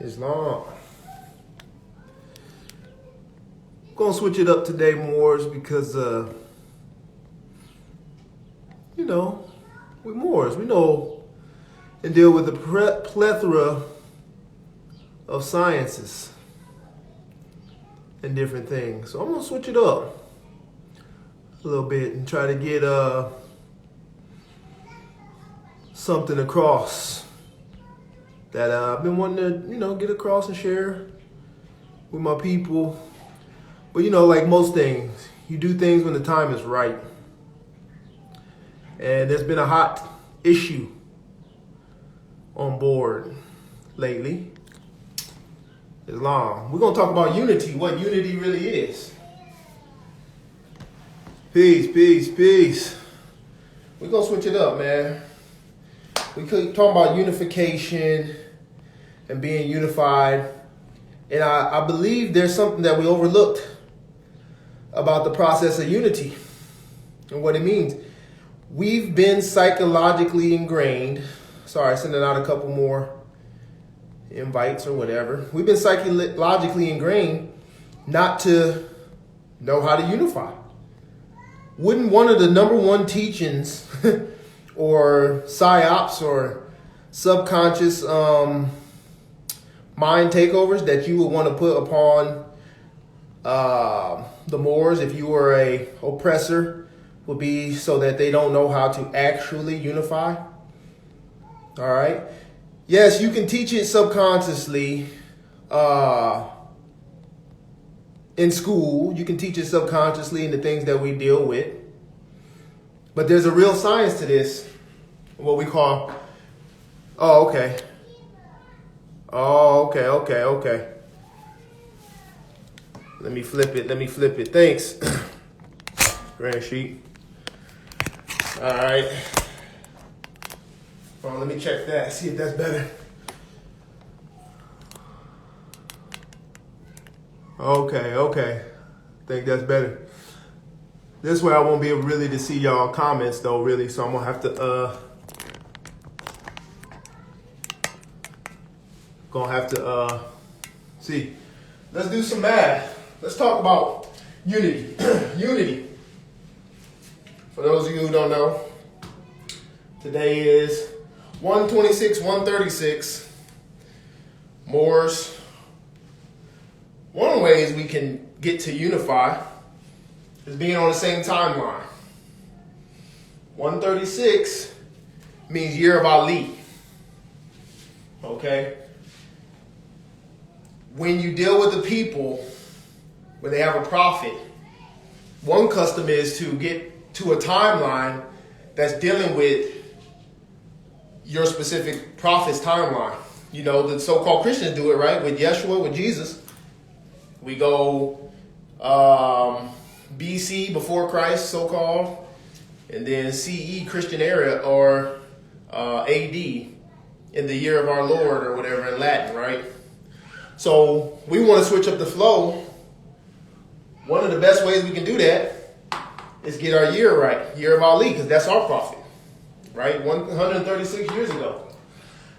Islam. Gonna switch it up today, Moors, because we're Moors. We know and deal with a plethora of sciences and different things. So I'm gonna switch it up a little bit and try to get something across that I've been wanting to, get across and share with my people. But like most things, you do things when the time is right. And there's been a hot issue on board lately. Islam. We're going to talk about unity, what unity really is. Peace, peace, peace. We're going to switch it up, man. We could talk about unification and being unified. And I believe there's something that we overlooked about the process of unity and what it means. We've been psychologically ingrained. Sorry, sending out a couple more invites or whatever. We've been psychologically ingrained not to know how to unify. Wouldn't one of the number one teachings or psyops or subconscious mind takeovers that you would want to put upon the Moors, if you were a oppressor, would be so that they don't know how to actually unify? All right. Yes, you can teach it subconsciously in school. You can teach it subconsciously in the things that we deal with. But there's a real science to this, what we call, okay. Let me flip it. Thanks. Grand sheet. All right. Let me check that, see if that's better. Okay. I think that's better. This way I won't be able really to see y'all comments though, really. So I'm gonna have to see. Let's do some math. Let's talk about unity. Unity. For those of you who don't know, today is 1/26/136. Moors. One of the ways we can get to unify is being on the same timeline. 136 means year of Ali. Okay? When you deal with the people, when they have a prophet, one custom is to get to a timeline that's dealing with your specific prophet's timeline. The so-called Christians do it, right? With Yeshua, with Jesus. We go BC, before Christ, so-called, and then CE, Christian era, or AD, in the year of our Lord, or whatever in Latin, right? So we want to switch up the flow. One of the best ways we can do that is get our year right, year of Ali, because that's our prophet, right? 136 years ago.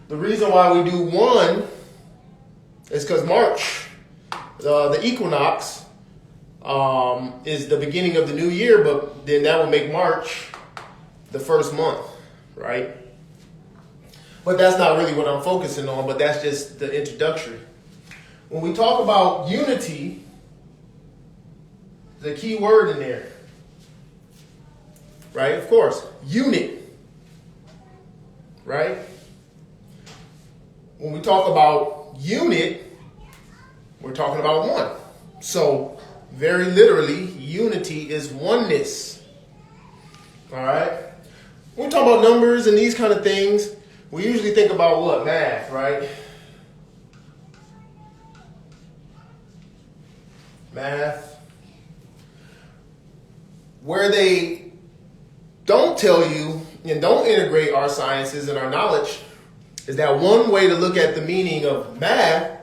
The reason why we do one is because March, the equinox, is the beginning of the new year, but then that would make March the first month, right? But that's not really what I'm focusing on, but that's just the introductory. When we talk about unity, the key word in there, right? Of course, unit, right? When we talk about unit, we're talking about one. So, very literally, unity is oneness. All right? When we talk about numbers and these kind of things, we usually think about what? Math, right? Math. Where they don't tell you and don't integrate our sciences and our knowledge is that one way to look at the meaning of math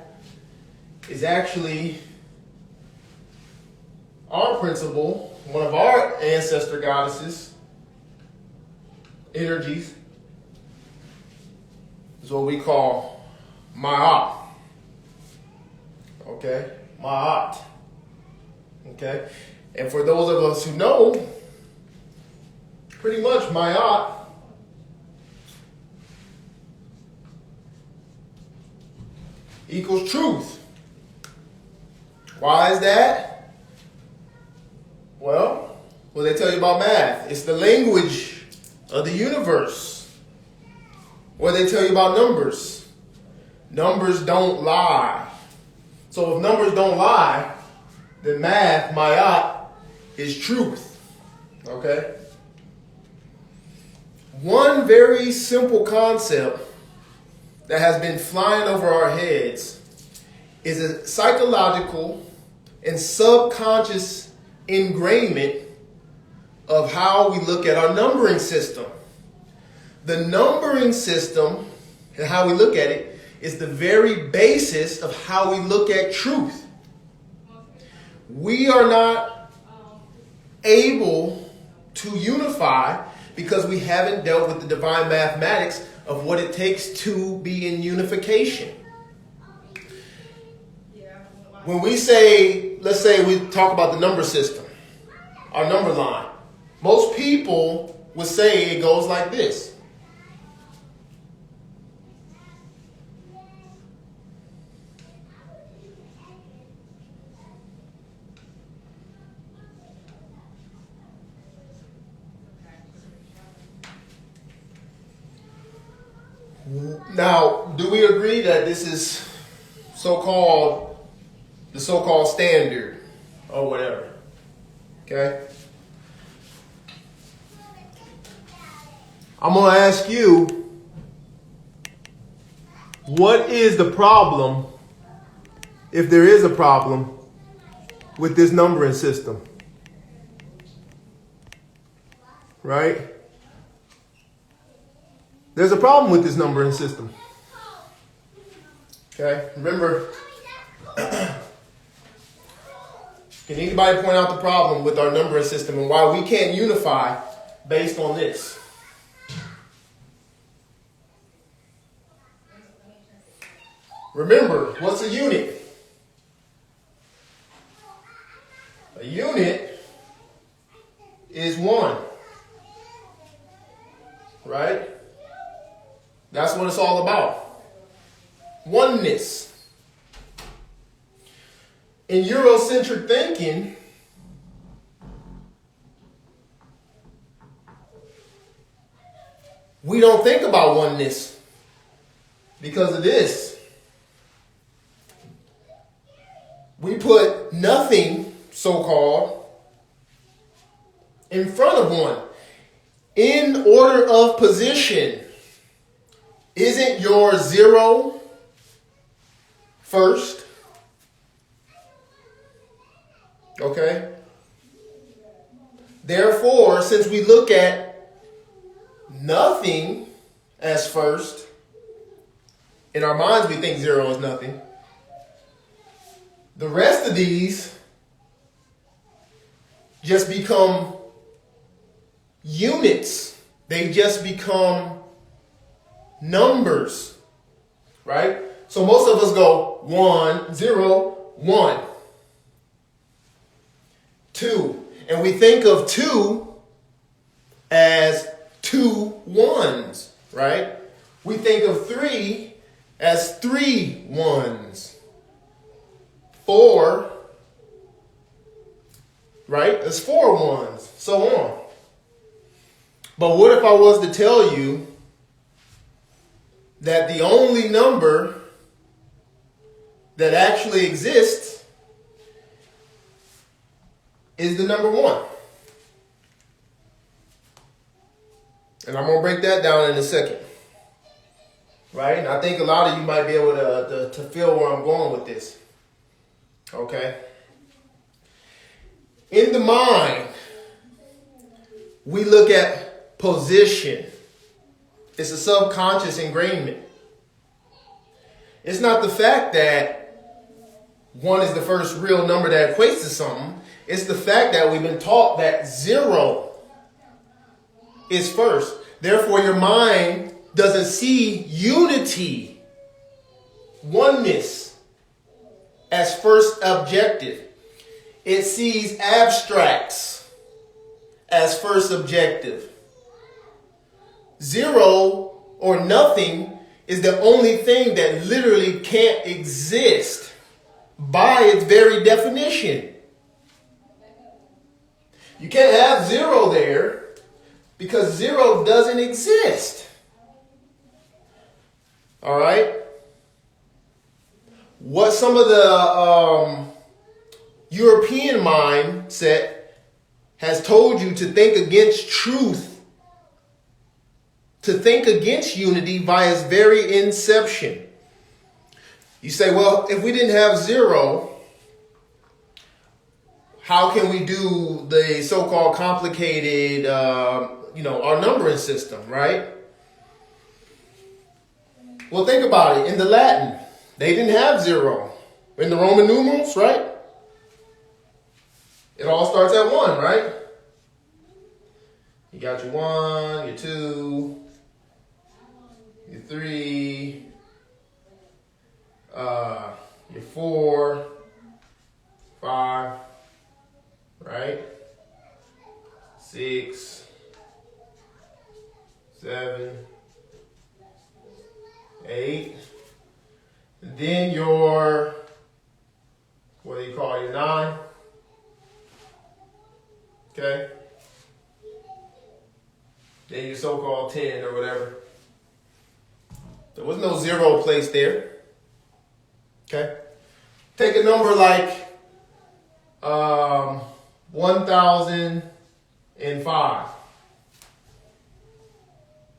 is actually our principle, one of our ancestor goddesses, energies, is what we call Ma'at. Okay? Ma'at. Okay? And for those of us who know, pretty much ma'at equals truth. Why is that? Well, what they tell you about math? It's the language of the universe. What they tell you about numbers? Numbers don't lie. So if numbers don't lie, then math, ma'at, is truth. Okay? One very simple concept that has been flying over our heads is a psychological and subconscious ingrainment of how we look at our numbering system. The numbering system and how we look at it is the very basis of how we look at truth. We are not able to unify because we haven't dealt with the divine mathematics of what it takes to be in unification. When we say, let's say we talk about the number system, our number line, most people would say it goes like this. Now, do we agree that this is the so-called standard or whatever? Okay? I'm going to ask you, what is the problem, if there is a problem, with this numbering system? Right? There's a problem with this numbering system. Okay, remember, can anybody point out the problem with our numbering system and why we can't unify based on this? Remember, what's a unit? A unit is one. Right? That's what it's all about. Oneness. In Eurocentric thinking, we don't think about oneness because of this. We put nothing, so-called, in front of one. In order of position, isn't your 0 first? Okay? Therefore, since we look at nothing as first, in our minds we think 0 is nothing. The rest of these just become units. They just become numbers, right? So most of us go 1, 0, 1, 2. And we think of 2 as 2 ones, right? We think of 3 as 3 ones. 4, right? As 4 ones, so on. But what if I was to tell you that the only number that actually exists is the number 1? And I'm going to break that down in a second. Right? And I think a lot of you might be able to feel where I'm going with this. Okay? In the mind, we look at position. It's a subconscious ingrainment. It's not the fact that 1 is the first real number that equates to something. It's the fact that we've been taught that 0 is first. Therefore, your mind doesn't see unity, oneness, as first objective. It sees abstracts as first objective. 0 or nothing is the only thing that literally can't exist by its very definition. You can't have 0 there because 0 doesn't exist. All right? What some of the European mindset has told you to think against truth, to think against unity by its very inception. You say, well, if we didn't have 0, how can we do the so-called complicated, our numbering system, right? Well, think about it. In the Latin, they didn't have 0. In the Roman numerals, right? It all starts at 1, right? You got your 1, your 2, your 3, your 4, 5, right? 6, 7, 8. And then your, what do you call it, your 9? Okay? Then your so-called 10 or whatever. There was no 0 placed there. Okay? Take a number like 1005.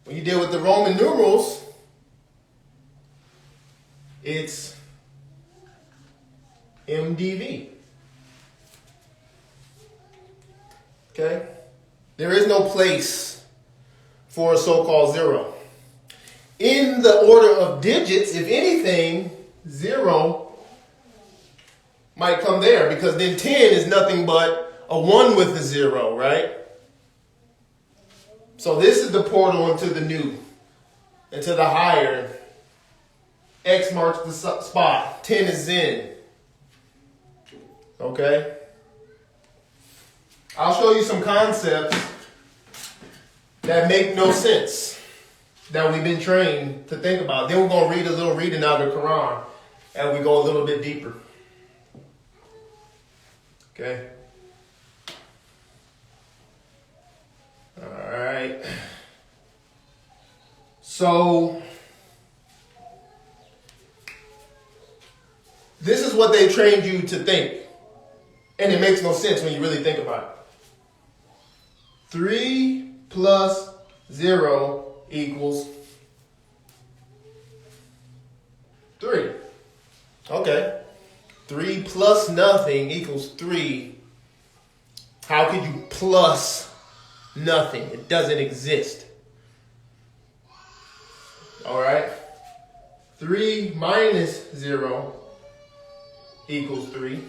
When you deal with the Roman numerals, it's MDV. Okay? There is no place for a so-called 0. In the order of digits, if anything, 0 might come there because then 10 is nothing but a 1 with a 0, right? So this is the portal into the new, into the higher. X marks the spot. 10 is in. Okay? I'll show you some concepts that make no sense that we've been trained to think about. Then we're going to read a little reading out of the Quran and we go a little bit deeper. Okay? All right. So this is what they trained you to think. And it makes no sense when you really think about it. 3 plus 0 equals 3. Okay. 3 plus nothing equals 3. How could you plus nothing? It doesn't exist. All right. 3 minus 0 equals 3.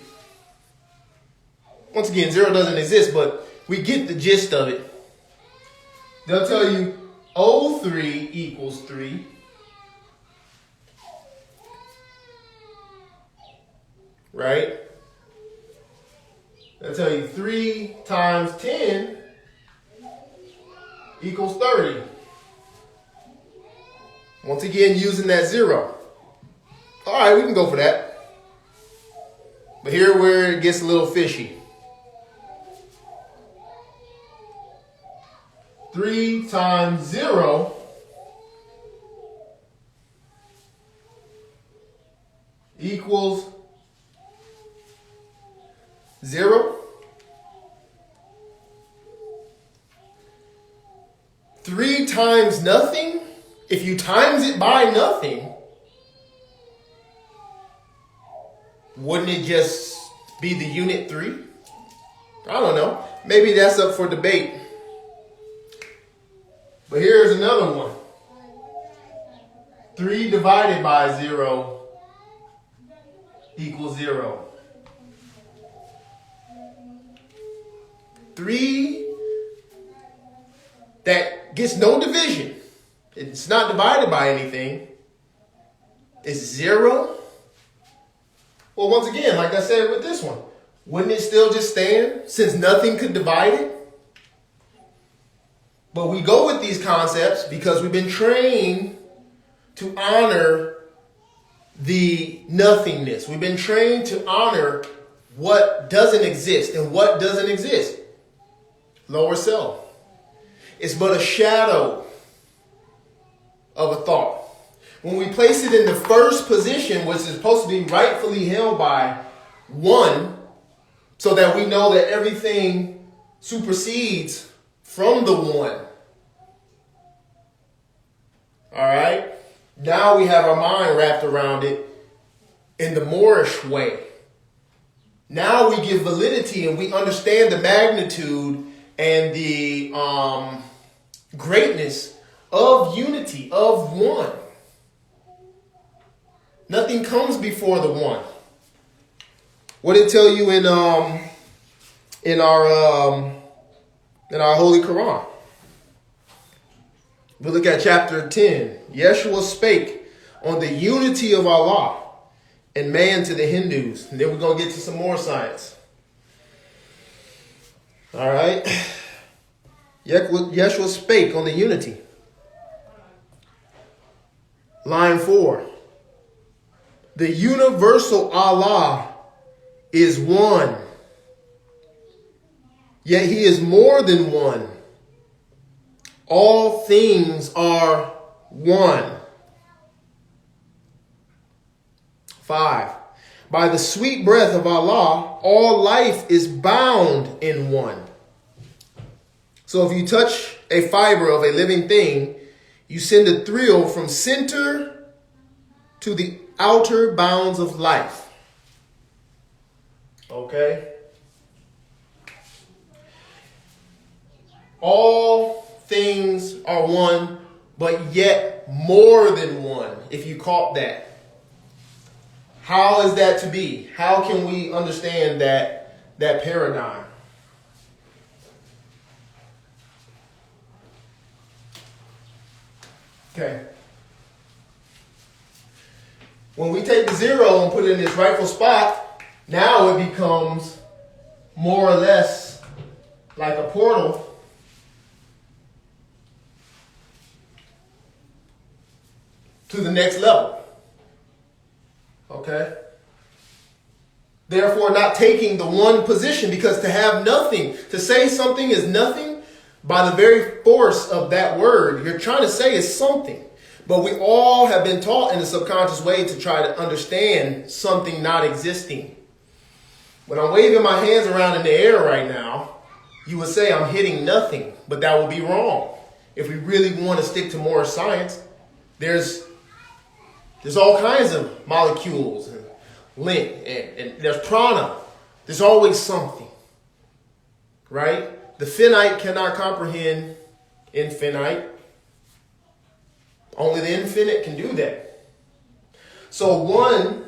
Once again, 0 doesn't exist, but we get the gist of it. They'll tell you O3 equals 3. Right? They'll tell you 3 times 10 equals 30. Once again, using that 0. All right, we can go for that. But here where it gets a little fishy. 3 times 0 equals 0. 3 times nothing, if you times it by nothing, wouldn't it just be the unit 3? I don't know. Maybe that's up for debate. But here's another one. 3 divided by 0 equals 0. 3 that gets no division. It's not divided by anything. It's 0. Well, once again, like I said with this one, wouldn't it still just stand since nothing could divide it? But we go with these concepts because we've been trained to honor the nothingness. We've been trained to honor what doesn't exist. And what doesn't exist? Lower self. It's but a shadow of a thought. When we place it in the first position, which is supposed to be rightfully held by one, so that we know that everything supersedes from the one. All right? Now we have our mind wrapped around it in the Moorish way. Now we give validity and we understand the magnitude and the greatness of unity, of one. Nothing comes before the one. What did it tell you in our Holy Quran? We look at chapter 10. Yeshua spake on the unity of Allah and man to the Hindus. And then we're going to get to some more science. All right. Yeshua spake on the unity. Line 4. The universal Allah is one. Yet he is more than one. All things are one. 5. By the sweet breath of Allah, all life is bound in one. So if you touch a fiber of a living thing, you send a thrill from center to the outer bounds of life. Okay? All things are one, but yet more than one, if you caught that. How is that to be? How can we understand that paradigm? Okay. When we take the zero and put it in its rightful spot, now it becomes more or less like a portal to the next level. Okay? Therefore, not taking the one position, because to have nothing, to say something is nothing, by the very force of that word, you're trying to say is something. But we all have been taught in a subconscious way to try to understand something not existing. When I'm waving my hands around in the air right now, you would say I'm hitting nothing, but that would be wrong. If we really want to stick to more science, there's all kinds of molecules and link, and there's prana. There's always something, right? The finite cannot comprehend infinite. Only the infinite can do that. So one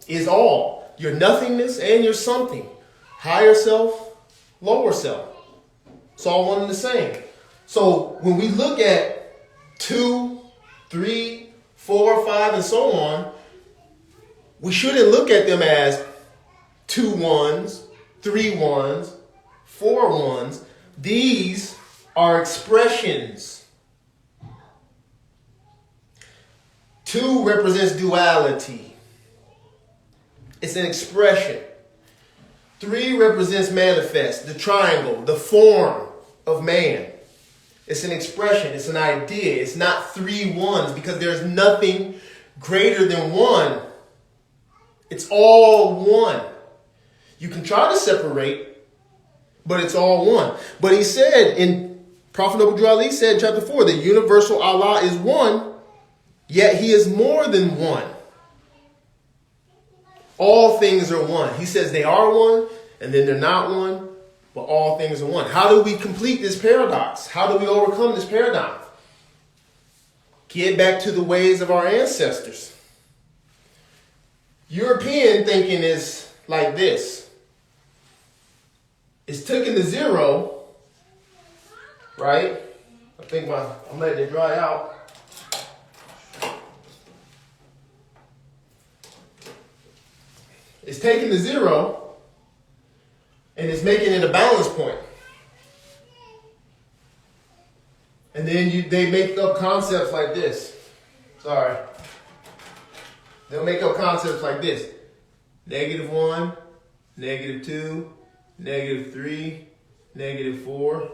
is all. Your nothingness and your something. Higher self, lower self. It's all one and the same. So when we look at 2, 3, 4, 5, and so on, we shouldn't look at them as 2 ones, 3 ones, 4 ones. These are expressions. 2 represents duality. It's an expression. 3 represents manifest, the triangle, the form of man. It's an expression. It's an idea. It's not 3 ones, because there's nothing greater than one. It's all one. You can try to separate, but it's all one. But he said, in Prophet Abu Ali said in chapter 4, the universal Allah is one, yet he is more than one. All things are one. He says they are one, and then they're not one, but all things are one. How do we complete this paradox? How do we overcome this paradigm? Get back to the ways of our ancestors. European thinking is like this. It's taking the 0, right? I think I'm letting it dry out. It's taking the zero and it's making it a balance point. And then they make up concepts like this. Sorry. They'll make up concepts like this. -1, -2, -3, -4,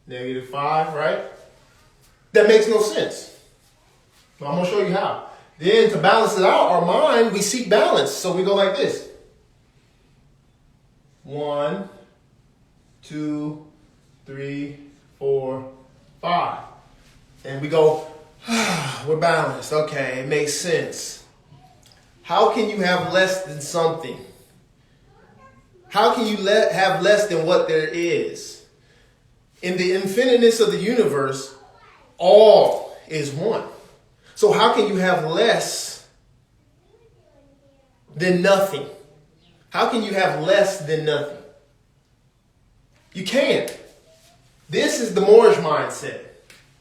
-5, right? That makes no sense. But I'm going to show you how. Then to balance it out, our mind, we seek balance. So we go like this. 1, 2, 3, 4, 5. And we go, we're balanced. Okay, it makes sense. How can you have less than something? How can you have less than what there is? In the infiniteness of the universe, all is one. So how can you have less than nothing? How can you have less than nothing? You can't. This is the Moorish mindset.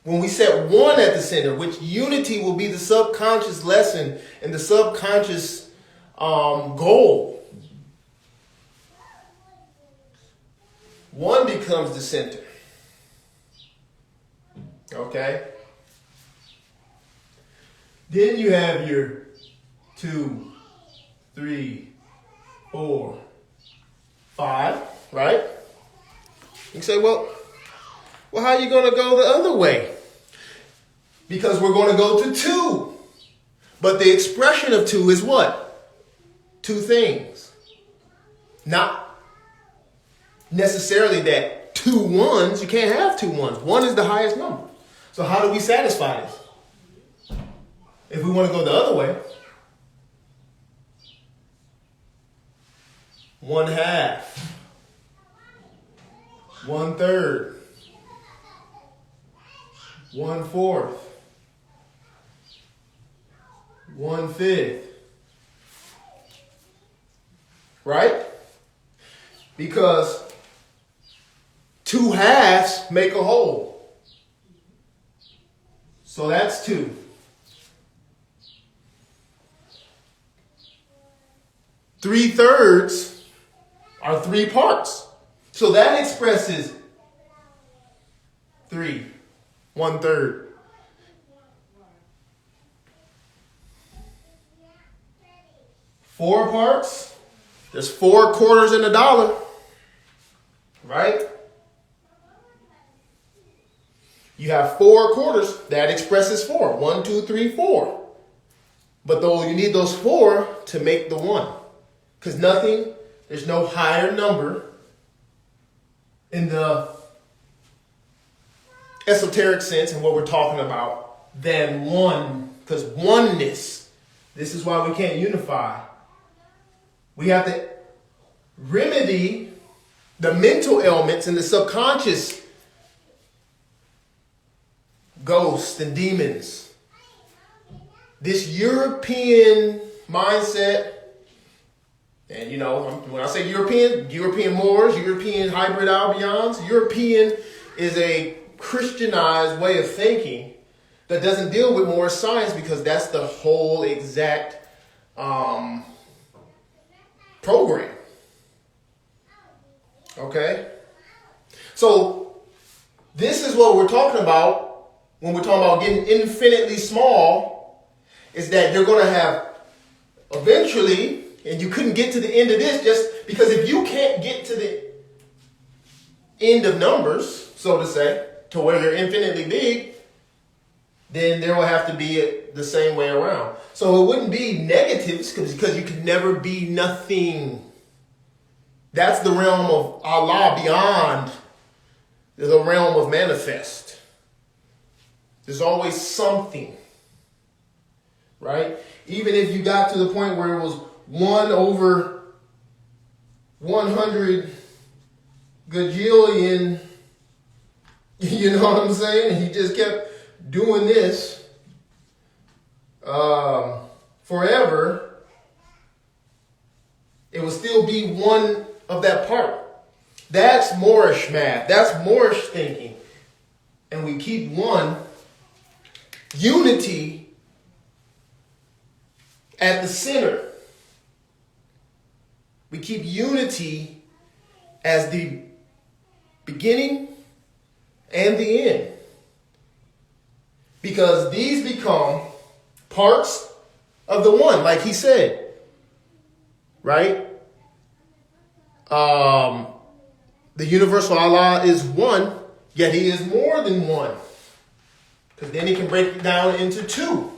When we set one at the center, which unity will be the subconscious lesson and the subconscious goal. One becomes the center. Okay? Then you have your 2, 3, 4, 5, right? You say, well, how are you going to go the other way? Because we're going to go to 2. But the expression of 2 is what? 2 things. Not necessarily that 2 ones. You can't have 2 ones. 1 is the highest number. So how do we satisfy this? If we want to go the other way, 1/2, 1/3, 1/4, 1/5. Right? Because 2 halves make a whole. So that's 2. 3/3 are 3 parts. So that expresses 3, 1/3. Four parts. There's 4 quarters in a dollar. Right? You have 4 quarters. That expresses 4. 1, 2, 3, 4. But though you need those 4 to make the 1. Because there's no higher number in the esoteric sense and what we're talking about than 1. Because oneness, this is why we can't unify. We have to remedy the mental ailments and the subconscious ghosts and demons. This European mindset. And you know, when I say European Moors, European hybrid Albions, European is a Christianized way of thinking that doesn't deal with Moorish science because that's the whole exact program. Okay? So this is what we're talking about when we're talking about getting infinitely small, is that you're going to have eventually. And you couldn't get to the end of this just because if you can't get to the end of numbers, so to say, to where you're infinitely big, then there will have to be the same way around. So it wouldn't be negatives because you could never be nothing. That's the realm of Allah beyond the realm of manifest. There's always something, right? Even if you got to the point where it was 1/100 gajillion, you know what I'm saying? And he just kept doing this forever. It would still be 1 of that part. That's Moorish math. That's Moorish thinking. And we keep 1 unity, at the center. We keep unity as the beginning and the end. Because these become parts of the one, like he said. Right? The universal Allah is one, yet he is more than one. Because then he can break it down into two.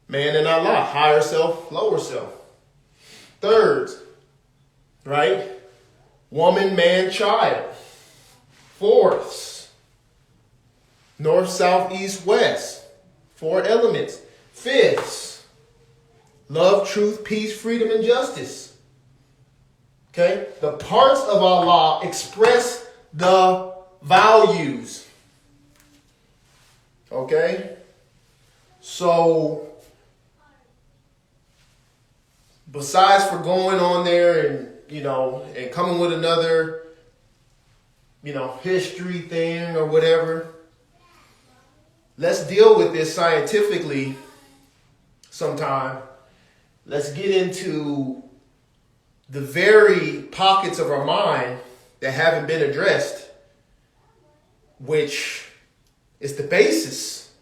Man and Allah, higher self, lower self. Thirds, right? Woman, man, child. Fourths, north, south, east, west. 4 elements. Fifths, love, truth, peace, freedom, and justice. Okay? The parts of Allah express the values. Okay? So, besides for going on there and, and coming with another, history thing or whatever, let's deal with this scientifically sometime. Let's get into the very pockets of our mind that haven't been addressed, which is the basis.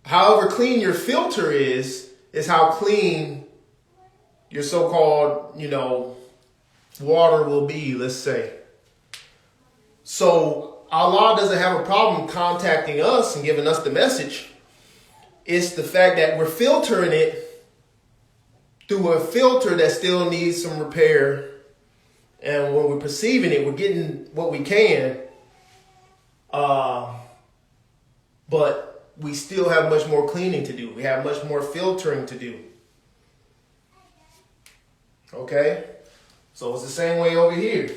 However clean your filter is how clean your so-called, water will be, let's say. So Allah doesn't have a problem contacting us and giving us the message. It's the fact that we're filtering it through a filter that still needs some repair. And when we're perceiving it, we're getting what we can. But we still have much more cleaning to do. We have much more filtering to do. Okay? So it's the same way over here.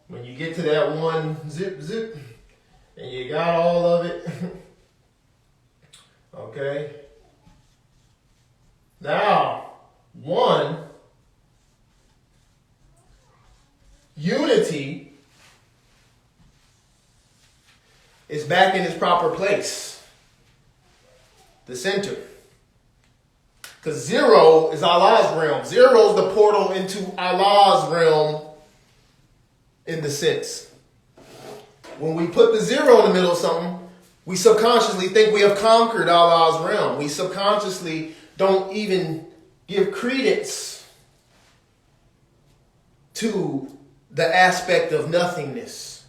When you get to that one zip, and you got all of it. Okay? Now, one, unity is back in its proper place. The center. Because 0 is Allah's realm. 0 is the portal into Allah's realm in the sense. When we put the 0 in the middle of something, we subconsciously think we have conquered Allah's realm. We subconsciously don't even give credence to the aspect of nothingness,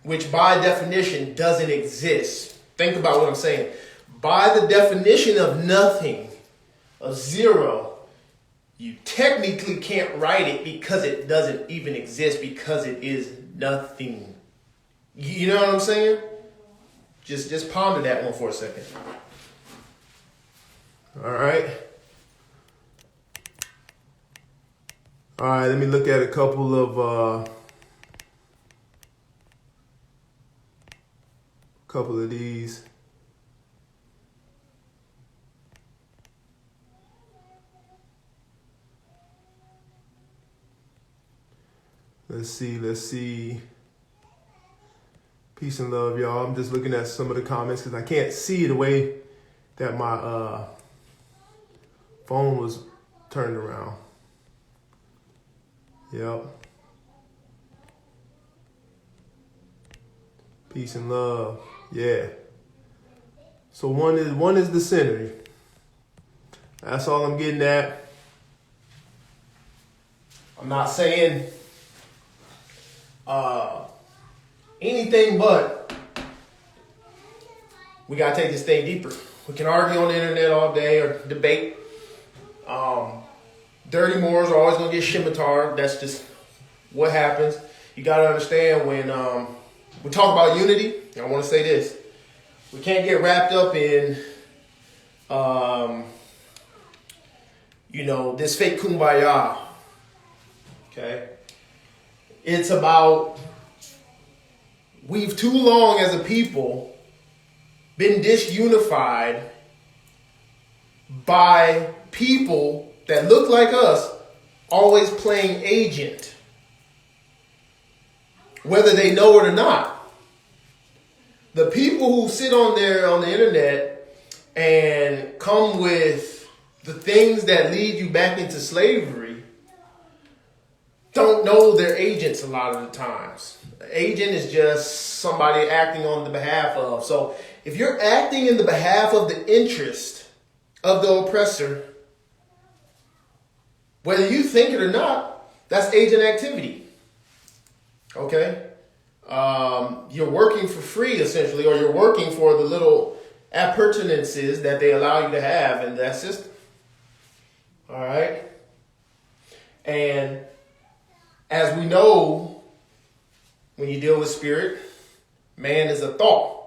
which by definition doesn't exist. Think about what I'm saying. By the definition of nothing, of 0, you technically can't write it because it doesn't even exist, because it is nothing. You know what I'm saying? Just ponder that one for a second. All right. All right, let me look at a couple of these. Let's see. Peace and love, y'all. I'm just looking at some of the comments because I can't see the way that my phone was turned around. Yep. Peace and love. Yeah. So one is the center. That's all I'm getting at. I'm not saying anything but we gotta take this thing deeper. We can argue on the internet all day or debate. Dirty Moors are always gonna get scimitar. That's just what happens. You gotta understand when we talk about unity. I want to say this: we can't get wrapped up in this fake kumbaya. Okay, it's about we've too long as a people been disunified by people that look like us always playing agent, whether they know it or not. The people who sit on there on the internet and come with the things that lead you back into slavery don't know their agents a lot of the times. An agent is just somebody acting on the behalf of. So if you're acting in the behalf of the interest of the oppressor, whether you think it or not, that's agent activity. Okay? You're working for free, essentially, or you're working for the little appurtenances that they allow you to have in that system. All right? And as we know, when you deal with spirit, man is a thought.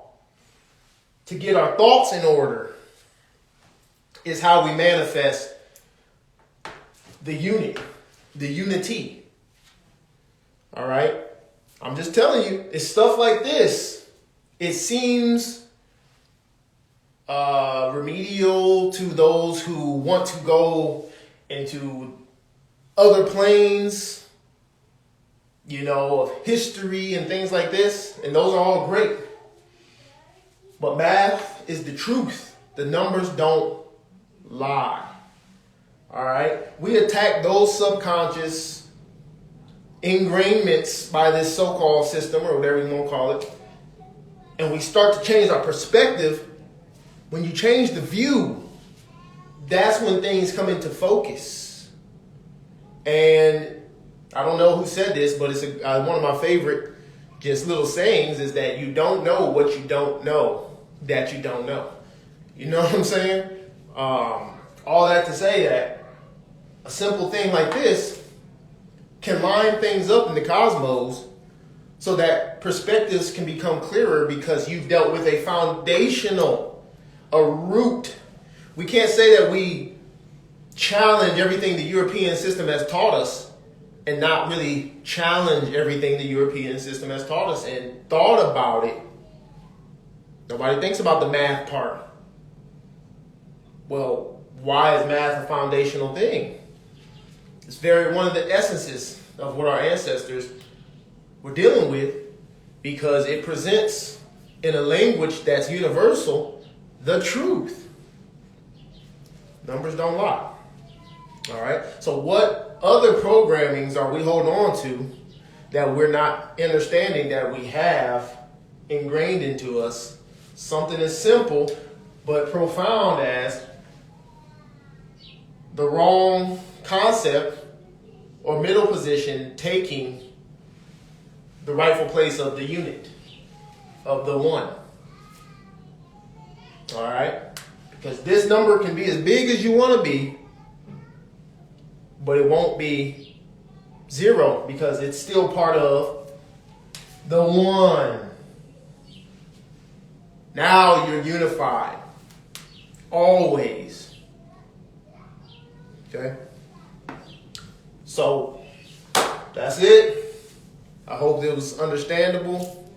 To get our thoughts in order is how we manifest the unity. All right? I'm just telling you, it's stuff like this. It seems remedial to those who want to go into other planes, of history and things like this. And those are all great. But math is the truth. The numbers don't lie. All right? We attack those subconscious ingrainments by this so-called system, or whatever you want to call it. And we start to change our perspective. When you change the view, that's when things come into focus. And I don't know who said this, but it's one of my favorite just little sayings is that you don't know what you don't know that you don't know. You know what I'm saying? All that to say that a simple thing like this can line things up in the cosmos so that perspectives can become clearer because you've dealt with a root. We can't say that we challenge everything the European system has taught us and not really challenge everything the European system has taught us and thought about it. Nobody thinks about the math part. Well, why is math a foundational thing? It's one of the essences of what our ancestors were dealing with because it presents in a language that's universal the truth. Numbers don't lie. All right? So what other programmings are we holding on to that we're not understanding that we have ingrained into us? Something as simple but profound as the wrong concept or middle position taking the rightful place of the unit, of the one. All right? Because this number can be as big as you want to be, but it won't be 0 because it's still part of the one. Now you're unified. Always. Okay? So, that's it. I hope it was understandable.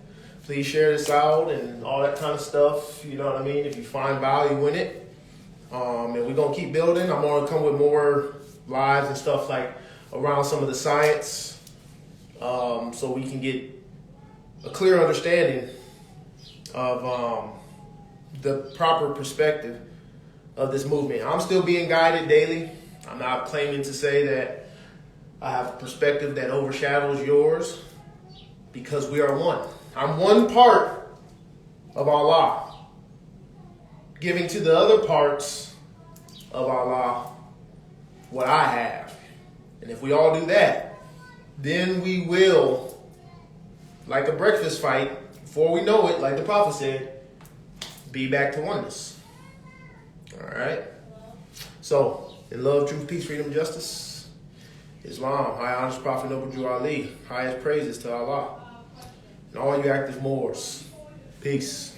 Please share this out and all that kind of stuff. You know what I mean? If you find value in it. And we're going to keep building. I'm going to come with more lives and stuff like around some of the science so we can get a clear understanding of the proper perspective of this movement. I'm still being guided daily. I'm not claiming to say that I have a perspective that overshadows yours because we are one. I'm one part of Allah, giving to the other parts of Allah what I have. And if we all do that, then we will, like a breakfast fight, before we know it, like the prophet said, be back to oneness. All right? So, in love, truth, peace, freedom, justice, Islam, high honors, Prophet Noble Drew Ali, highest praises to Allah, and all you active Moors. Peace.